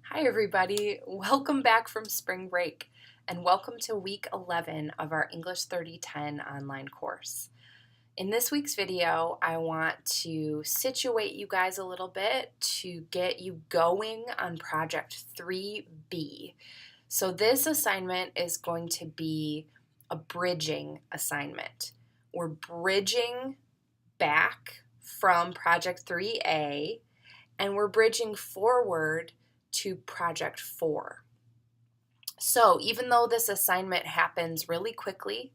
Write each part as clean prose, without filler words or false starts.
Hi everybody, welcome back from spring break and welcome to week 11 of our English 3010 online course. In this week's video, I want to situate you guys a little bit to get you going on project 3B. So this assignment is going to be a bridging assignment. We're bridging back from project 3A and we're bridging forward to project 4. So even though this assignment happens really quickly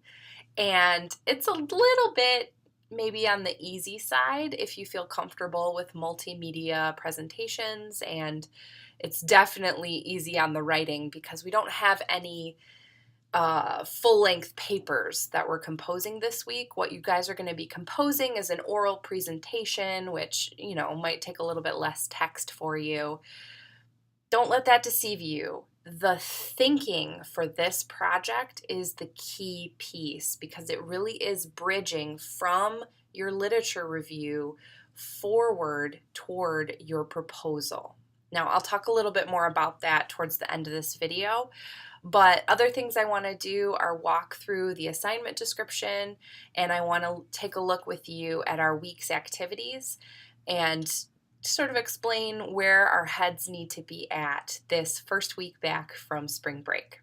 and it's a little bit maybe on the easy side if you feel comfortable with multimedia presentations, and it's definitely easy on the writing because we don't have any full-length papers that we're composing this week. What you guys are going to be composing is an oral presentation, which, might take a little bit less text for you. Don't let that deceive you. The thinking for this project is the key piece because it really is bridging from your literature review forward toward your proposal. Now, I'll talk a little bit more about that towards the end of this video, but other things I want to do are walk through the assignment description, and I want to take a look with you at our week's activities and sort of explain where our heads need to be at this first week back from spring break.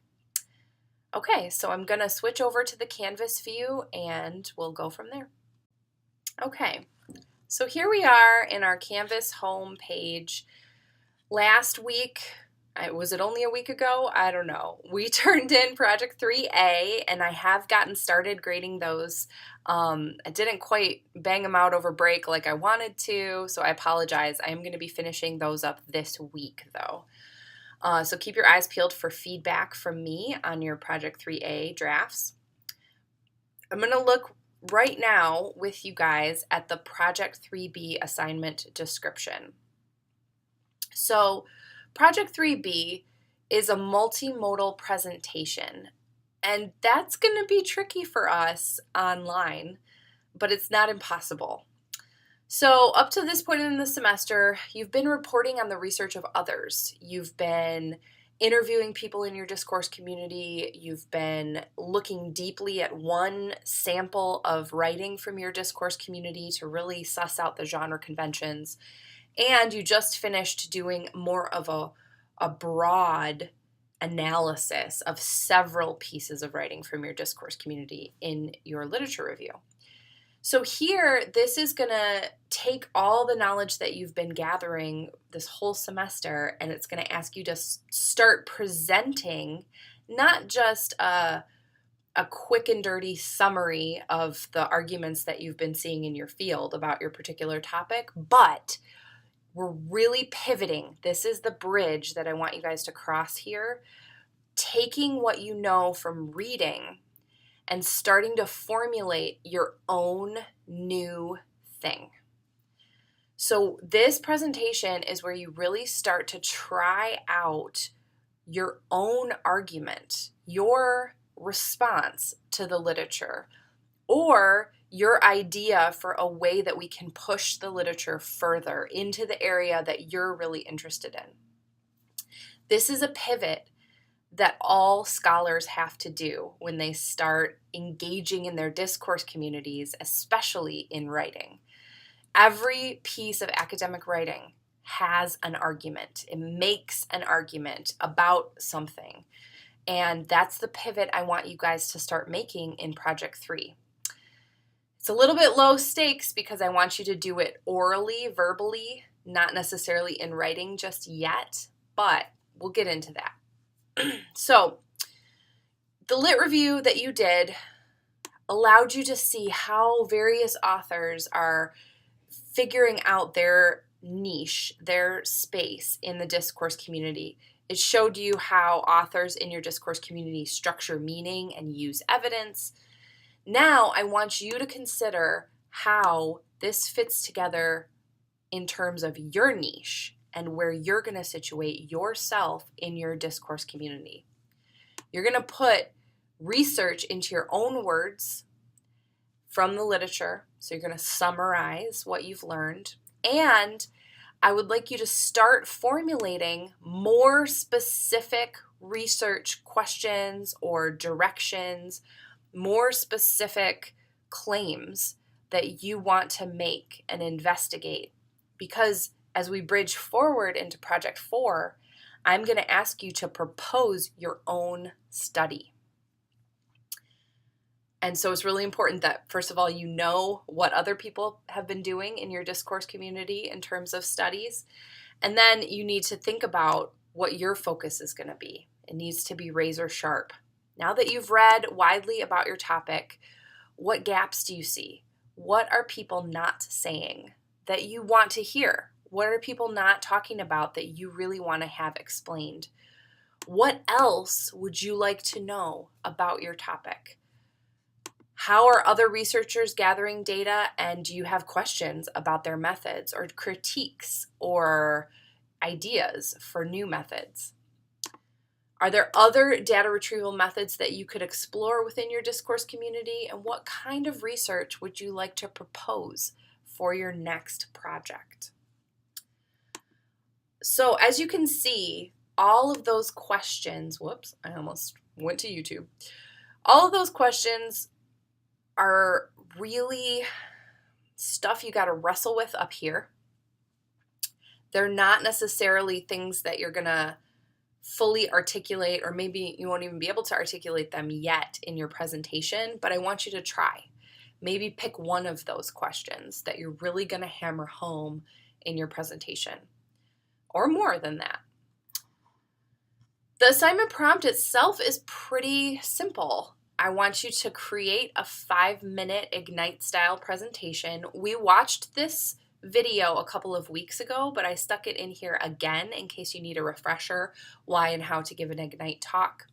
Okay, so I'm going to switch over to the Canvas view and we'll go from there. Okay, so here we are in our Canvas home page. Last week, was it only a week ago? I don't know. We turned in Project 3A, and I have gotten started grading those. I didn't quite bang them out over break like I wanted to, so I apologize. I am going to be finishing those up this week, though. So keep your eyes peeled for feedback from me on your Project 3A drafts. I'm going to look right now with you guys at the Project 3B assignment description. So Project 3B is a multimodal presentation, and that's going to be tricky for us online, but it's not impossible. So up to this point in the semester, you've been reporting on the research of others. You've been interviewing people in your discourse community. You've been looking deeply at one sample of writing from your discourse community to really suss out the genre conventions. And you just finished doing more of a broad analysis of several pieces of writing from your discourse community in your literature review. So here, this is going to take all the knowledge that you've been gathering this whole semester, and it's going to ask you to start presenting not just a quick and dirty summary of the arguments that you've been seeing in your field about your particular topic, but we're really pivoting. This is the bridge that I want you guys to cross here, taking what you know from reading and starting to formulate your own new thing. So this presentation is where you really start to try out your own argument, your response to the literature, or your idea for a way that we can push the literature further into the area that you're really interested in. This is a pivot that all scholars have to do when they start engaging in their discourse communities, especially in writing. Every piece of academic writing has an argument. It makes an argument about something. And that's the pivot I want you guys to start making in Project 3. It's a little bit low stakes because I want you to do it orally, verbally, not necessarily in writing just yet, but we'll get into that. So the lit review that you did allowed you to see how various authors are figuring out their niche, their space in the discourse community. It showed you how authors in your discourse community structure meaning and use evidence. Now I want you to consider how this fits together in terms of your niche and where you're going to situate yourself in your discourse community. You're going to put research into your own words from the literature. So you're going to summarize what you've learned. And I would like you to start formulating more specific research questions or directions, more specific claims that you want to make and investigate. Because as we bridge forward into Project 4, I'm going to ask you to propose your own study. And so it's really important that, first of all, you know what other people have been doing in your discourse community in terms of studies. And then you need to think about what your focus is going to be. It needs to be razor sharp. Now that you've read widely about your topic, what gaps do you see? What are people not saying that you want to hear? What are people not talking about that you really want to have explained? What else would you like to know about your topic? How are other researchers gathering data, and do you have questions about their methods or critiques or ideas for new methods? Are there other data retrieval methods that you could explore within your discourse community, and what kind of research would you like to propose for your next project? So as you can see, all of those questions, whoops, I almost went to YouTube. All of those questions are really stuff you got to wrestle with up here. They're not necessarily things that you're going to fully articulate, or maybe you won't even be able to articulate them yet in your presentation, but I want you to try. Maybe pick one of those questions that you're really going to hammer home in your presentation, or more than that. The assignment prompt itself is pretty simple. I want you to create a 5-minute Ignite style presentation. We watched this video a couple of weeks ago, but I stuck it in here again in case you need a refresher why and how to give an Ignite talk.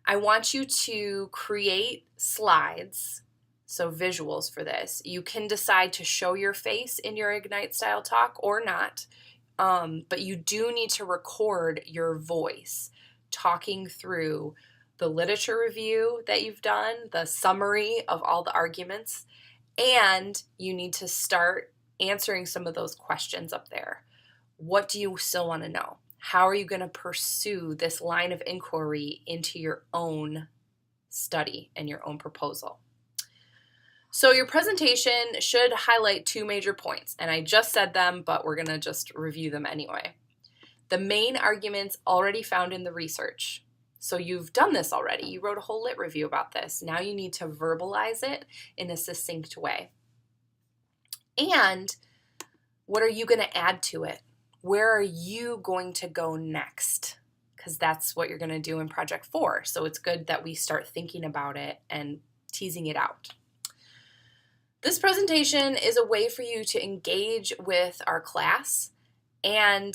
I want you to create slides, so visuals for this. You can decide to show your face in your Ignite style talk or not, but you do need to record your voice talking through the literature review that you've done, the summary of all the arguments, and you need to start answering some of those questions up there. What do you still want to know? How are you going to pursue this line of inquiry into your own study and your own proposal? So your presentation should highlight 2 major points, and I just said them, but we're going to just review them anyway. The main arguments already found in the research. So you've done this already. You wrote a whole lit review about this. Now you need to verbalize it in a succinct way. And what are you going to add to it? Where are you going to go next? Because that's what you're going to do in Project 4. So it's good that we start thinking about it and teasing it out. This presentation is a way for you to engage with our class and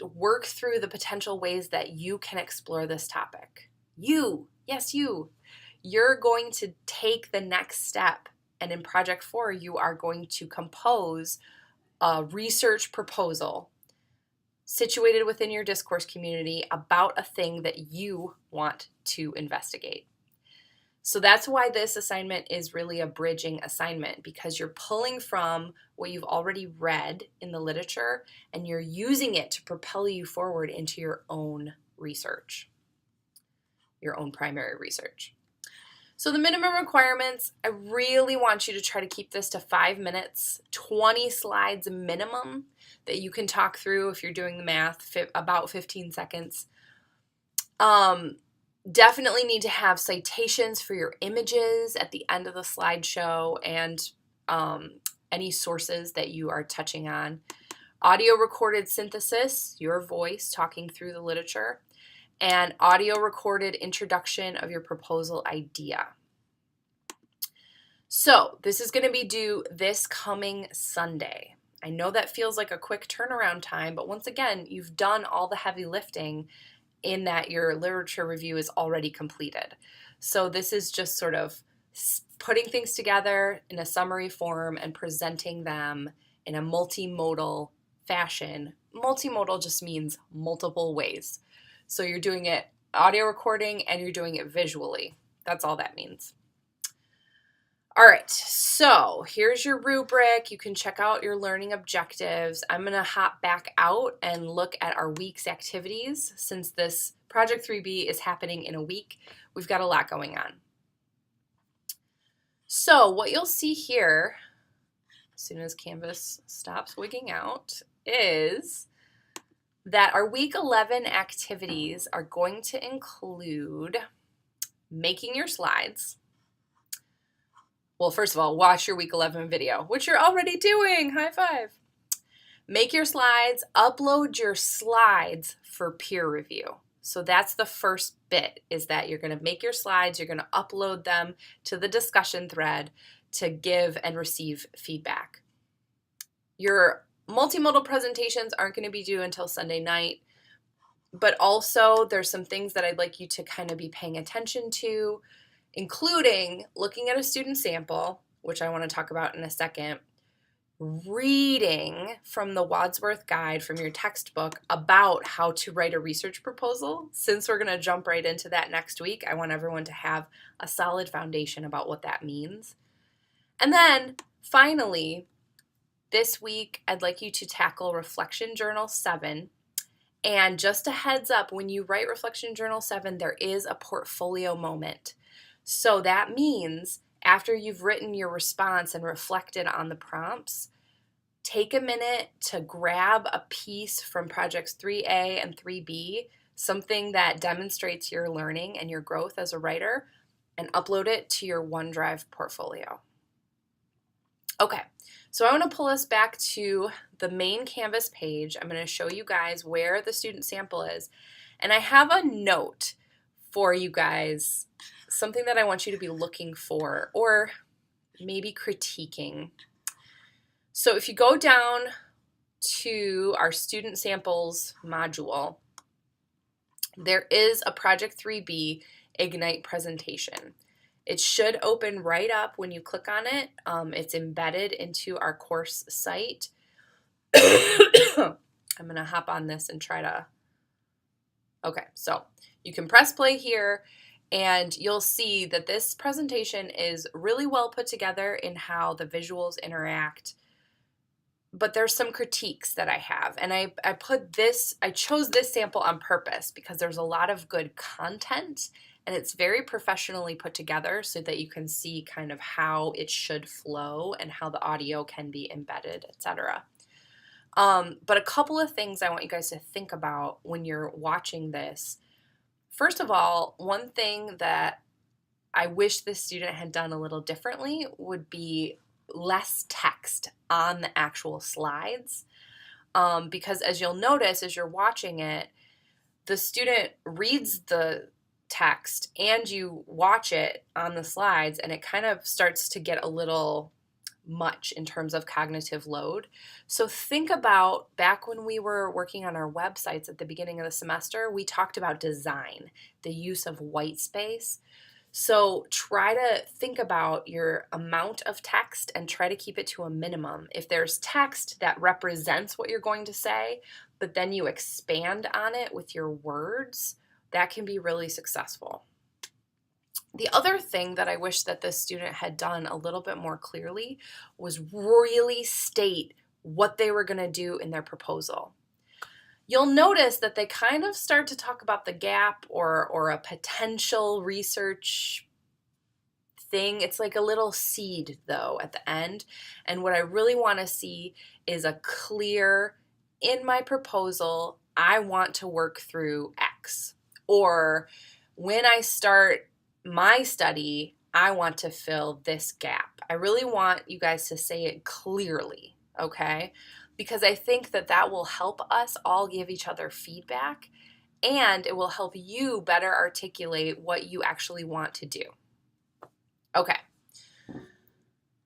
work through the potential ways that you can explore this topic. You, yes, you're going to take the next step. And in Project 4, you are going to compose a research proposal situated within your discourse community about a thing that you want to investigate. So that's why this assignment is really a bridging assignment, because you're pulling from what you've already read in the literature and you're using it to propel you forward into your own research, your own primary research. So the minimum requirements, I really want you to try to keep this to 5 minutes, 20 slides minimum that you can talk through if you're doing the math, about 15 seconds. Definitely need to have citations for your images at the end of the slideshow and any sources that you are touching on. Audio recorded synthesis, your voice talking through the literature, and audio recorded introduction of your proposal idea. So this is going to be due this coming Sunday. I know that feels like a quick turnaround time, but once again, you've done all the heavy lifting in that your literature review is already completed. So this is just sort of putting things together in a summary form and presenting them in a multimodal fashion. Multimodal just means multiple ways. So you're doing it audio recording and you're doing it visually. That's all that means. All right, so here's your rubric. You can check out your learning objectives. I'm going to hop back out and look at our week's activities. Since this Project 3B is happening in a week, we've got a lot going on. So what you'll see here, as soon as Canvas stops wigging out, is that our week 11 activities are going to include making your slides. Well, first of all, watch your week 11 video, which you're already doing. High five. Make your slides, upload your slides for peer review. So that's the first bit, is that you're going to make your slides, you're going to upload them to the discussion thread to give and receive feedback. Your multimodal presentations aren't going to be due until Sunday night, but also there's some things that I'd like you to kind of be paying attention to, including looking at a student sample, which I want to talk about in a second, reading from the Wadsworth Guide from your textbook about how to write a research proposal. Since we're going to jump right into that next week, I want everyone to have a solid foundation about what that means. And then finally, this week, I'd like you to tackle Reflection Journal 7. And just a heads up, when you write Reflection Journal 7, there is a portfolio moment. So that means after you've written your response and reflected on the prompts, take a minute to grab a piece from projects 3A and 3B, something that demonstrates your learning and your growth as a writer, and upload it to your OneDrive portfolio. Okay, so I want to pull us back to the main Canvas page. I'm going to show you guys where the student sample is. And I have a note for you guys, something that I want you to be looking for or maybe critiquing. So if you go down to our student samples module, there is a Project 3B Ignite presentation. It should open right up when you click on it. It's embedded into our course site. I'm going to hop on this and try to... Okay, so you can press play here, and you'll see that this presentation is really well put together in how the visuals interact. But there's some critiques that I have, and I chose this sample on purpose because there's a lot of good content, and it's very professionally put together so that you can see kind of how it should flow and how the audio can be embedded, etc. But a couple of things I want you guys to think about when you're watching this. First of all, one thing that I wish this student had done a little differently would be less text on the actual slides. Because as you'll notice as you're watching it, the student reads the text and you watch it on the slides, and it kind of starts to get a little much in terms of cognitive load. So think about back when we were working on our websites at the beginning of the semester, we talked about design, the use of white space. So try to think about your amount of text and try to keep it to a minimum. If there's text that represents what you're going to say, but then you expand on it with your words, that can be really successful. The other thing that I wish that this student had done a little bit more clearly was really state what they were going to do in their proposal. You'll notice that they kind of start to talk about the gap or a potential research thing. It's like a little seed, though, at the end. And what I really want to see is a clear, in my proposal, I want to work through X. Or when I start my study, I want to fill this gap. I really want you guys to say it clearly, okay? Because I think that that will help us all give each other feedback, and it will help you better articulate what you actually want to do. Okay.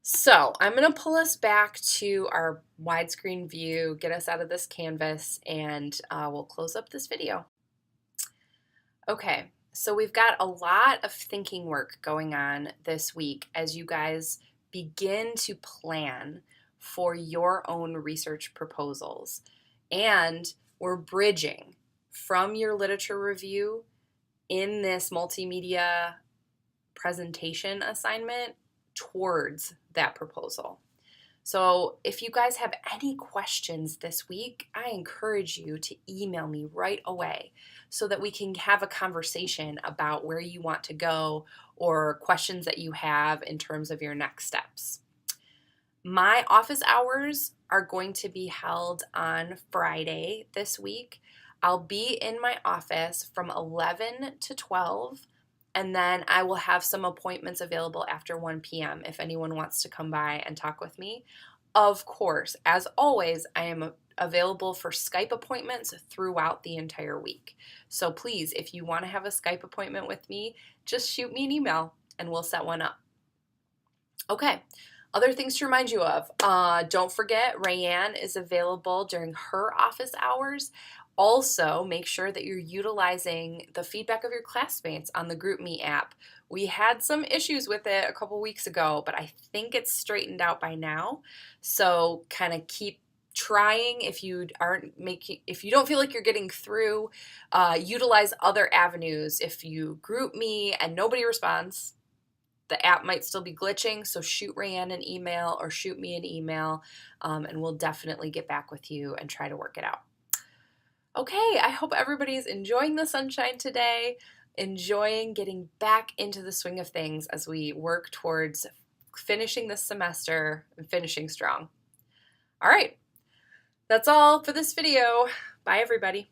So I'm going to pull us back to our widescreen view, get us out of this canvas, and we'll close up this video. Okay. So we've got a lot of thinking work going on this week as you guys begin to plan for your own research proposals. And we're bridging from your literature review in this multimedia presentation assignment towards that proposal. So if you guys have any questions this week, I encourage you to email me right away so that we can have a conversation about where you want to go or questions that you have in terms of your next steps. My office hours are going to be held on Friday this week. I'll be in my office from 11 to 12, and then I will have some appointments available after 1 p.m. if anyone wants to come by and talk with me. Of course, as always, I am available for Skype appointments throughout the entire week. So please, if you want to have a Skype appointment with me, just shoot me an email and we'll set one up. Okay, other things to remind you of. Don't forget, Rayanne is available during her office hours. Also, make sure that you're utilizing the feedback of your classmates on the GroupMe app. We had some issues with it a couple weeks ago, but I think it's straightened out by now. So kind of keep trying. If you don't feel like you're getting through, utilize other avenues. If you GroupMe and nobody responds, the app might still be glitching, so shoot Rayanne an email or shoot me an email, and we'll definitely get back with you and try to work it out. Okay, I hope everybody's enjoying the sunshine today, enjoying getting back into the swing of things as we work towards finishing this semester and finishing strong. All right, that's all for this video. Bye, everybody.